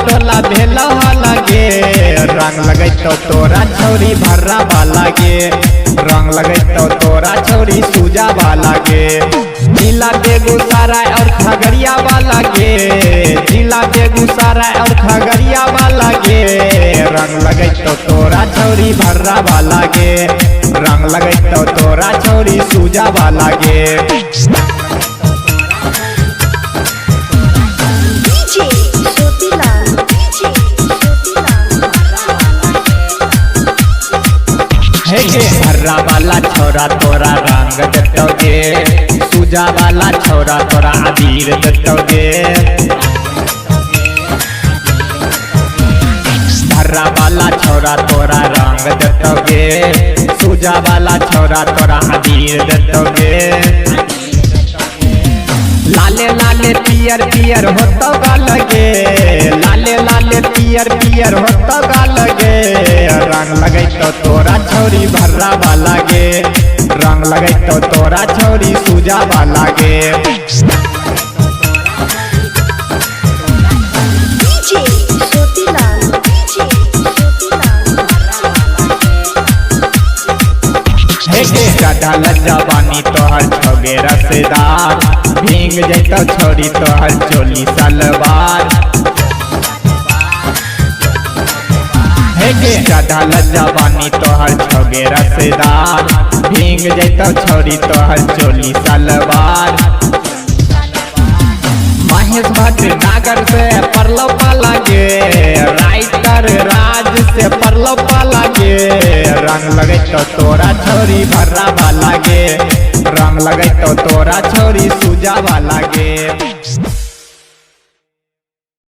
टोला भेला लगे रंग लगे तो तोरा छौरी भर्रा वाला गे रंग लगे तो तोरा छौरी सूजा वाला गे जिला बेगूसराय और खगड़िया वाला गे जिला बेगूसराय और खगड़िया वाला गे रंग लगे तो तोरा छौरी भर्रा वाला गे रंग लगे तो तोरा छौरी सूजा वाला गे भर्रा वाला छोरा तोरा रंग दतोगे सूजा वाला छोरा तोरा अबीर दतोगे भर्रा वाला छोरा तोरा रंग दतोगे सूजा वाला छोरा तोरा अबीर दतोगे लाले लाले पियर पियर होतो गा लगे लाले लाले पियर पियर होतो गा लगे रंग लगे तो तोरा छौरी भर्रा वाला गे रंग लगे तो तोरा छौरी सूजा वाला गे चढ़ल जवानी तोहर छोगे रसेदार भींग जैतो छोरी तोहर चोली सलवार चढ़ल जवानी तोहर छोगे रसेदार भींग जैतो छोरी तोहर चोली सलवार महेश भट्ट नागर से परलो पाला गे राइटर राज से परलो पाला गे रंग लगे तो तोरा छौरी भर्रा वाला गे रंग लगे तो तोरा छौरी सूजा वाला गे।